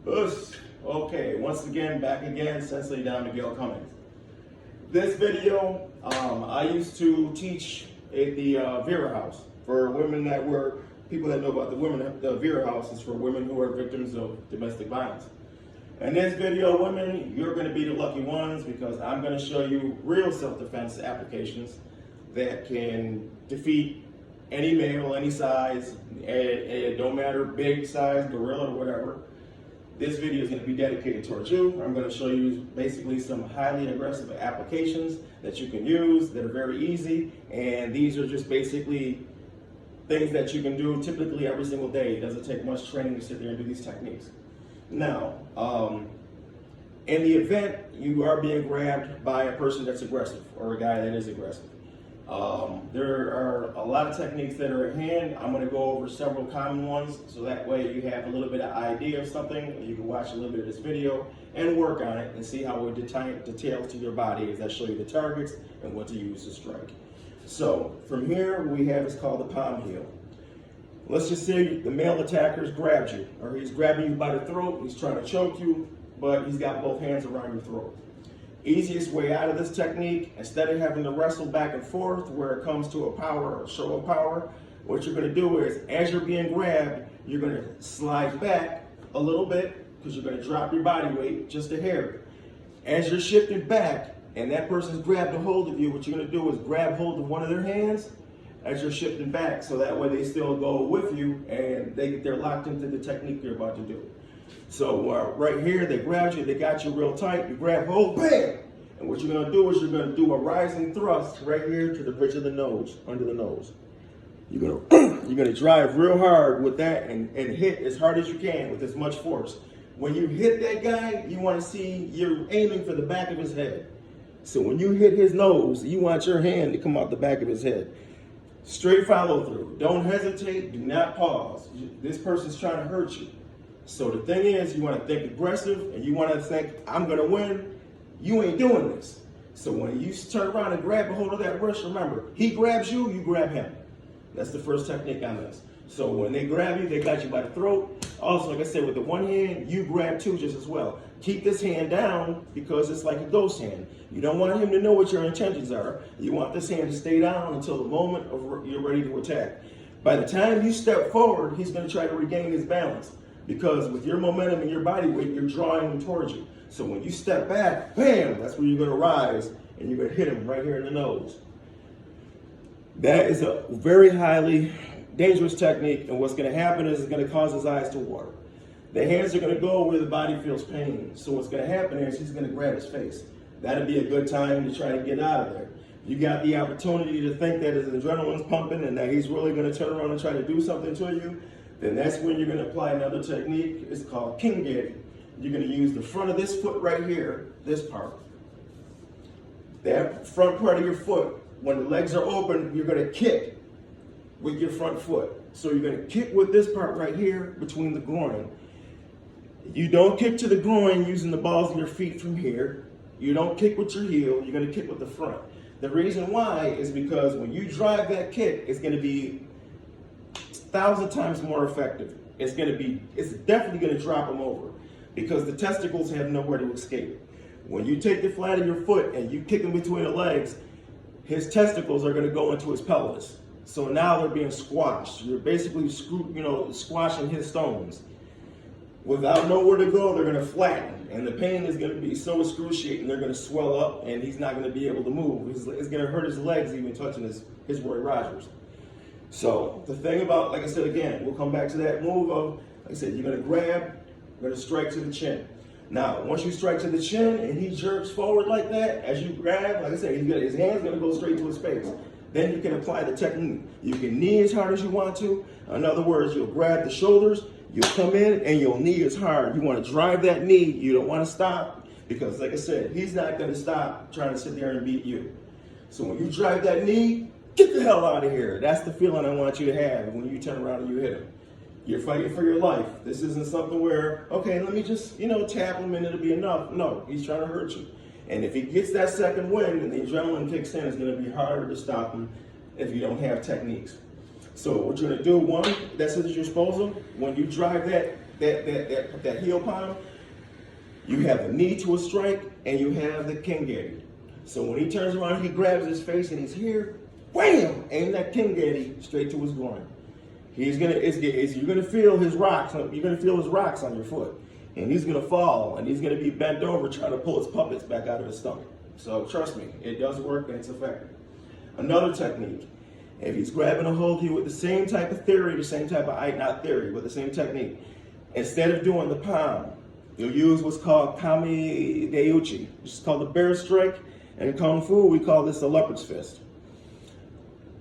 Okay, once again, back again, Sensei Don Miguel Cummings. This video, I used to teach at the Vera House for women that were, people that know about the Vera House is for women who are victims of domestic violence. In this video, women, you're going to be the lucky ones because I'm going to show you real self-defense applications that can defeat any male, any size, it don't matter, big size, gorilla, or whatever. This video is going to be dedicated towards you. I'm going to show you basically some highly aggressive applications that you can use that are very easy, and these are just basically things that you can do typically every single day. It doesn't take much training to sit there and do these techniques. Now, in the event you are being grabbed by a person that's aggressive or a guy that is aggressive, there are a lot of techniques that are at hand. I'm going to go over several common ones so that way you have a little bit of idea of something. You can watch a little bit of this video and work on it and see how it details to your body as I show you the targets and what to use to strike. So from here we have is called the palm heel. Let's just say the male attacker's grabbed you, or he's grabbing you by the throat, he's trying to choke you, but he's got both hands around your throat. Easiest way out of this technique, instead of having to wrestle back and forth where it comes to a power or show of power, what you're going to do is, as you're being grabbed, you're going to slide back a little bit because you're going to drop your body weight just a hair. As you're shifting back and that person's grabbed a hold of you, what you're going to do is grab hold of one of their hands as you're shifting back, so that way they still go with you and they're locked into the technique you're about to do. So right here, they grabbed you, they got you real tight, you grab hold, bam! And what you're gonna do is you're gonna do a rising thrust right here to the bridge of the nose, under the nose. You're gonna drive real hard with that and hit as hard as you can with as much force. When you hit that guy, you wanna see, you're aiming for the back of his head. So when you hit his nose, you want your hand to come out the back of his head. Straight follow through. Don't hesitate, do not pause. This person's trying to hurt you. So the thing is, you want to think aggressive and you want to think, I'm going to win. You ain't doing this. So when you turn around and grab a hold of that wrist, remember, he grabs you, you grab him. That's the first technique on this. So when they grab you, they got you by the throat. Also, like I said, with the one hand, you grab two just as well. Keep this hand down because it's like a ghost hand. You don't want him to know what your intentions are. You want this hand to stay down until the moment you're ready to attack. By the time you step forward, he's going to try to regain his balance because with your momentum and your body weight, you're drawing him towards you. So when you step back, bam, that's where you're going to rise and you're going to hit him right here in the nose. That is a very highly dangerous technique, and what's going to happen is it's going to cause his eyes to water. The hands are going to go where the body feels pain. So what's going to happen is he's going to grab his face. That'd be a good time to try to get out of there. You got the opportunity to think that his adrenaline's pumping and that he's really going to turn around and try to do something to you, then that's when you're going to apply another technique. It's called King Daddy. You're going to use the front of this foot right here, this part. That front part of your foot, when the legs are open, you're going to kick with your front foot. So you're going to kick with this part right here between the groin. You don't kick to the groin using the balls of your feet from here. You don't kick with your heel, you're going to kick with the front. The reason why is because when you drive that kick, it's going to be 1,000 times more effective. It's definitely going to drop him over because the testicles have nowhere to escape. When you take the flat of your foot and you kick him between the legs, his testicles are going to go into his pelvis. So now they're being squashed. You're basically squashing his stones. Without nowhere to go, they're going to flatten, and the pain is going to be so excruciating, they're going to swell up, and he's not going to be able to move. It's going to hurt his legs even touching his Roy Rogers. So the thing about, like I said again, we'll come back to that move of, like I said, you're going to grab, you're going to strike to the chin. Now, once you strike to the chin and he jerks forward like that, as you grab, like I said, his hand's going to go straight to his face. Then you can apply the technique. You can knee as hard as you want to. In other words, you'll grab the shoulders, you'll come in and you'll knee as hard. You want to drive that knee. You don't want to stop because, like I said, he's not going to stop trying to sit there and beat you. So when you drive that knee, get the hell out of here. That's the feeling I want you to have when you turn around and you hit him. You're fighting for your life. This isn't something where, okay, let me just, tap him and it'll be enough. No, he's trying to hurt you. And if he gets that second wind and the adrenaline kicks in, it's going to be harder to stop him if you don't have techniques. So what you're going to do, one, that's at your disposal. When you drive that that heel palm, you have the knee to a strike, and you have the kingeti. So when he turns around, he grabs his face, and he's here, wham! Aim that kingeti straight to his groin. You're gonna feel his rocks. You're gonna feel his rocks on your foot, and he's gonna fall, and he's gonna be bent over trying to pull his puppets back out of his stomach. So trust me, it does work and it's effective. Another technique, if he's grabbing a hold of you with the same type of theory, the same type of, not theory, but the same technique, instead of doing the palm, you'll use what's called kami deuchi, which is called the bear strike, and in Kung Fu, we call this the leopard's fist.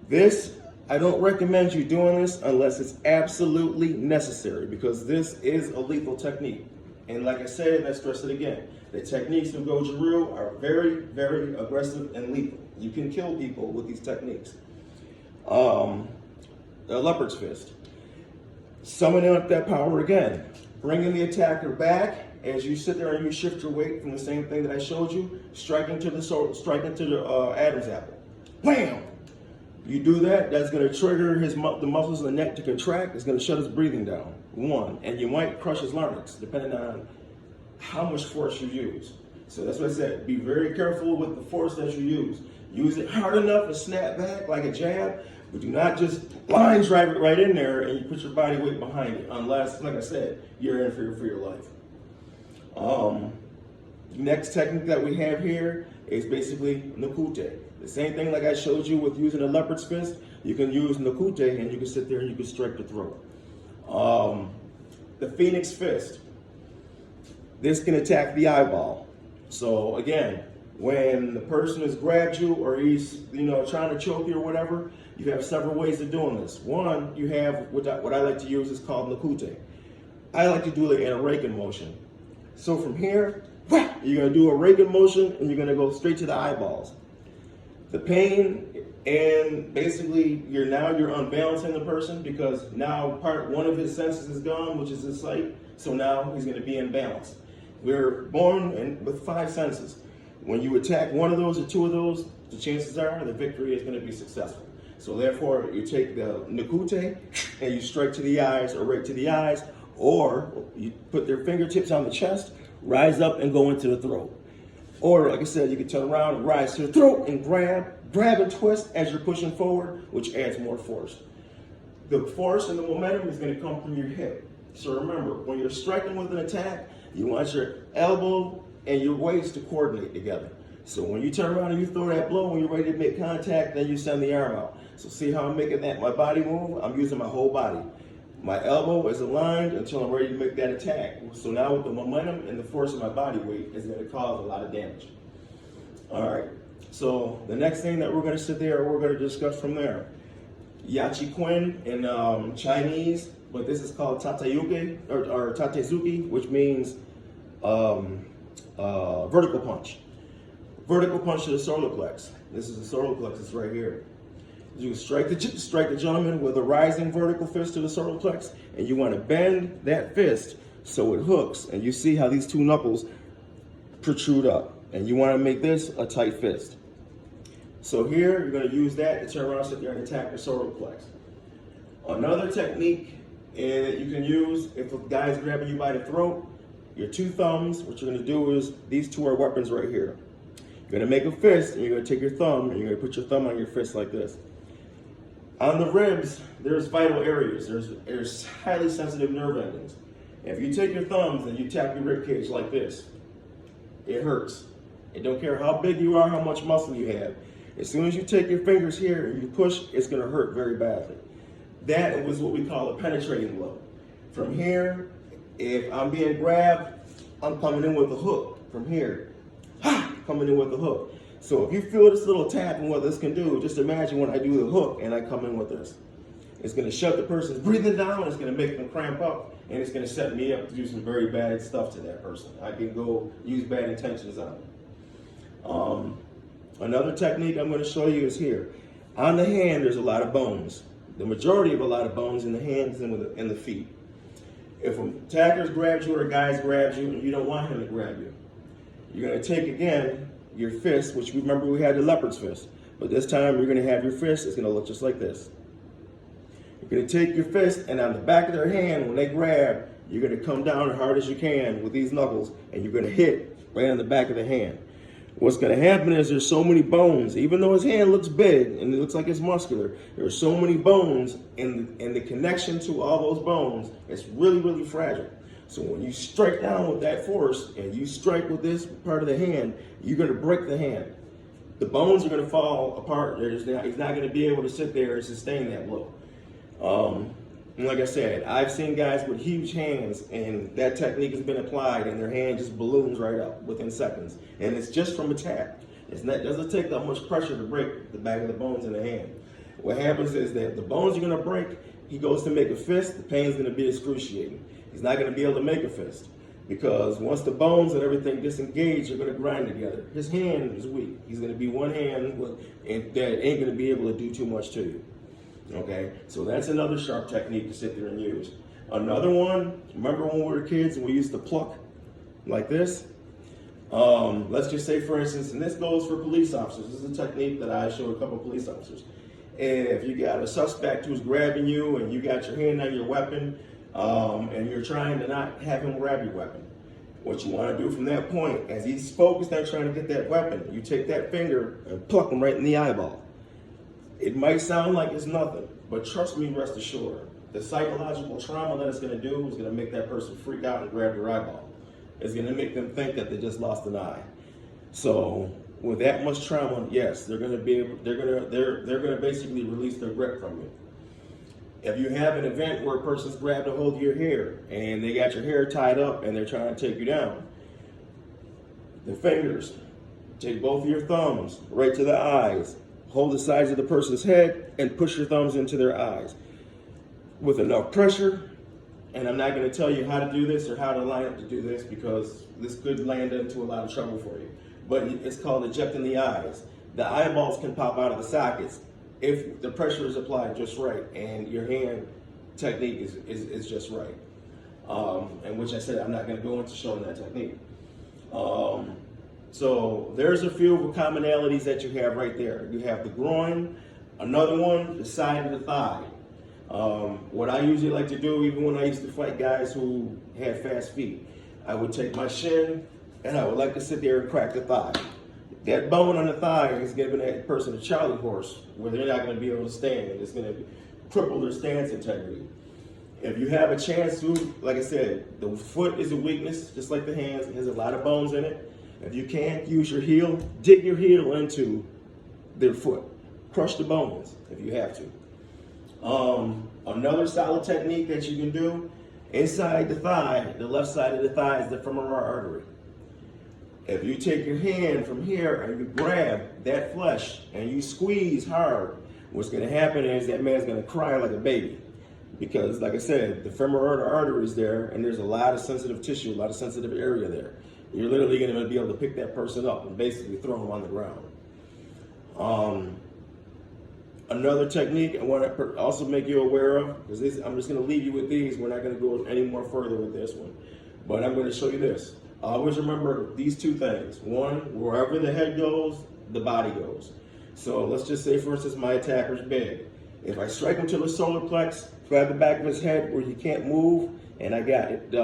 This, I don't recommend you doing this unless it's absolutely necessary, because this is a lethal technique. And like I said, and I stress it again, the techniques of Goju Ryu are very, very aggressive and lethal. You can kill people with these techniques. The leopard's fist. Summoning up that power again. Bringing the attacker back as you sit there and you shift your weight from the same thing that I showed you, striking to the Adam's apple. Wham! You do that, that's going to trigger the muscles in the neck to contract. It's going to shut his breathing down. One, and you might crush his larynx, depending on how much force you use. So that's what I said. Be very careful with the force that you use. Use it hard enough to snap back like a jab, but do not just line drive it right in there and you put your body weight behind it, unless, like I said, you're in for your life. Next technique that we have here is basically Nakute. The same thing like I showed you with using a leopard's fist, you can use Nakute and you can sit there and you can strike the throat. The Phoenix Fist. This can attack the eyeball. So again, when the person has grabbed you or he's trying to choke you or whatever, you have several ways of doing this. One, you have what I like to use is called Nakute. I like to do it in a Reiki motion. So from here, you're going to do a Reiki motion and you're going to go straight to the eyeballs. The pain, and basically you're unbalancing the person, because now one of his senses is gone, which is his sight. So now he's going to be imbalanced. We're born with 5 senses. When you attack one of those or 2 of those, the chances are the victory is going to be successful. So therefore, you take the Nakute and you strike to the eyes or right to the eyes, or you put their fingertips on the chest, rise up and go into the throat. Or, like I said, you can turn around and rise to the throat and grab and twist as you're pushing forward, which adds more force. The force and the momentum is going to come from your hip. So remember, when you're striking with an attack, you want your elbow and your waist to coordinate together. So when you turn around and you throw that blow, when you're ready to make contact, then you send the arm out. So see how I'm making my body move? I'm using my whole body. My elbow is aligned until I'm ready to make that attack. So now with the momentum and the force of my body weight is going to cause a lot of damage. All right, so the next thing that we're going to sit there, we're going to discuss from there. Yachi Kuen in Chinese, but this is called Tateyuki or Tatezuki, which means vertical punch. Vertical punch to the solar plex. This is the solar plexus right here. You strike the gentleman with a rising vertical fist to the solar plex, and you want to bend that fist so it hooks, and you see how these 2 knuckles protrude up, and you want to make this a tight fist. So here, you're going to use that to turn around, sit there, and attack the solar plex. Another technique that you can use if a guy's grabbing you by the throat, your 2 thumbs, what you're going to do is, these 2 are weapons right here. You're going to make a fist, and you're going to take your thumb, and you're going to put your thumb on your fist like this. On the ribs, there's vital areas. There's highly sensitive nerve endings. If you take your thumbs and you tap your rib cage like this, it hurts. It don't care how big you are, how much muscle you have. As soon as you take your fingers here and you push, it's going to hurt very badly. That was what we call a penetrating blow. From here, if I'm being grabbed, I'm coming in with a hook. From here, coming in with a hook. So if you feel this little tap and what this can do, just imagine when I do the hook and I come in with this. It's going to shut the person's breathing down, it's going to make them cramp up, and it's going to set me up to do some very bad stuff to that person. I can go use bad intentions on them. Another technique I'm going to show you is here. On the hand, there's a lot of bones. The majority of a lot of bones in the hands and in the feet. If an attacker grabs you or a guy grabs you and you don't want him to grab you, you're going to take, again, your fist, which remember we had the leopard's fist, but this time you're going to have your fist, it's going to look just like this. You're going to take your fist, and on the back of their hand, when they grab, you're going to come down as hard as you can with these knuckles, and you're going to hit right on the back of the hand. What's going to happen is there's so many bones, even though his hand looks big and it looks like it's muscular, there's so many bones, and the connection to all those bones is really, really fragile. So when you strike down with that force and you strike with this part of the hand, you're going to break the hand. The bones are going to fall apart. He's not going to be able to sit there and sustain that blow. And like I said, I've seen guys with huge hands, and that technique has been applied, and their hand just balloons right up within seconds. And it's just from a tap. It doesn't take that much pressure to break the back of the bones in the hand. What happens is that the bones are going to break. He goes to make a fist. The pain is going to be excruciating. He's not going to be able to make a fist because once the bones and everything disengage, they're going to grind together. His hand is weak. He's going to be one hand, and that ain't going to be able to do too much to you. Okay, so that's another sharp technique to sit there and use. Another one, remember when we were kids and we used to pluck like this? Let's just say, for instance, and this goes for police officers. This is a technique that I showed a couple of police officers. If you got a suspect who's grabbing you and you got your hand on your weapon and you're trying to not have him grab your weapon, what you want to do from that point, as he's focused on trying to get that weapon, you take that finger and pluck him right in the eyeball. It might sound like it's nothing, but trust me, rest assured, the psychological trauma that it's going to do is going to make that person freak out and grab your eyeball. It's going to make them think that they just lost an eye. So with that much trauma, yes, they're going to basically release their grip from you. If you have an event where a person's grabbed a hold of your hair and they got your hair tied up and they're trying to take you down, the fingers, take both of your thumbs right to the eyes. Hold the sides of the person's head and push your thumbs into their eyes with enough pressure. And I'm not going to tell you how to do this or how to line up to do this because this could land into a lot of trouble for you. But it's called ejecting the eyes. The eyeballs can pop out of the sockets if the pressure is applied just right and your hand technique is just right. And which I said I'm not going to go into showing that technique. So there's a few commonalities that you have right there. You have the groin, another one, the side of the thigh. What I usually like to do, even when I used to fight guys who had fast feet, I would take my shin and I would like to sit there and crack the thigh. That bone on the thigh is giving that person a Charlie horse where they're not going to be able to stand. It's going to cripple their stance integrity. If you have a chance to, like I said, the foot is a weakness, just like the hands. It has a lot of bones in it. If you can't use your heel, dig your heel into their foot. Crush the bones if you have to. Another solid technique that you can do, inside the thigh, the left side of the thigh is the femoral artery. If you take your hand from here and you grab that flesh and you squeeze hard, what's going to happen is that man's going to cry like a baby. Because, like I said, the femoral artery is there and there's a lot of sensitive tissue, a lot of sensitive area there. You're literally going to be able to pick that person up and basically throw them on the ground. Another technique I want to also make you aware of, because I'm just going to leave you with these. We're not going to go any more further with this one. But I'm going to show you this. Always remember these two things. One, wherever the head goes, the body goes. So let's just say, for instance, my attacker's big. If I strike him to the solar plex, grab the back of his head where he can't move, and I got it.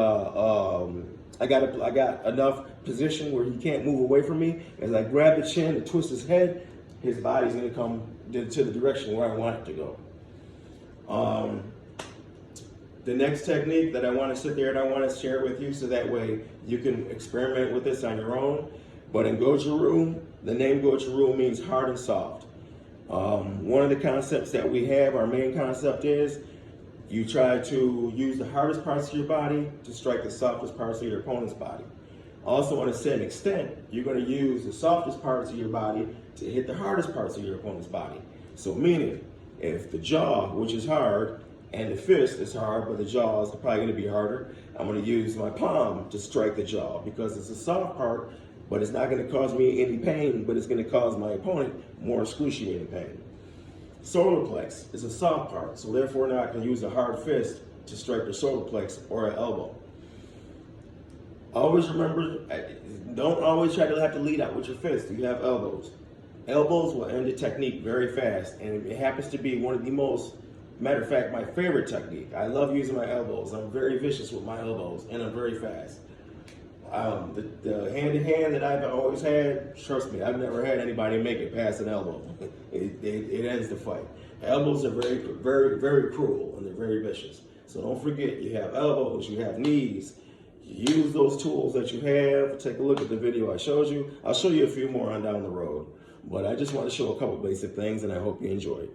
I got enough position where he can't move away from me. As I grab the chin and twist his head, his body's going to come to the direction where I want it to go. The next technique that I want to sit there and I want to share with you so that way you can experiment with this on your own. But in Goju-Ryu, the name Goju-Ryu means hard and soft. One of the concepts that we have, our main concept is you try to use the hardest parts of your body to strike the softest parts of your opponent's body. Also, on a certain extent, you're going to use the softest parts of your body to hit the hardest parts of your opponent's body. So meaning, if the jaw, which is hard, and the fist is hard, but the jaw is probably going to be harder, I'm going to use my palm to strike the jaw because it's a soft part, but it's not going to cause me any pain, but it's going to cause my opponent more excruciating pain. Solar plex is a soft part, so therefore now I can use a hard fist to strike the solar plex or an elbow. Always remember, don't always try to have to lead out with your fist. You have elbows. Elbows will end the technique very fast, and it happens to be one of the most Matter of fact, my favorite technique. I love using my elbows. I'm very vicious with my elbows, and I'm very fast. The hand-to-hand that I've always had, trust me, I've never had anybody make it past an elbow. It ends the fight. Elbows are very, very, very cruel, and they're very vicious. So don't forget, you have elbows, you have knees. Use those tools that you have. Take a look at the video I showed you. I'll show you a few more on down the road. But I just want to show a couple basic things, and I hope you enjoy it.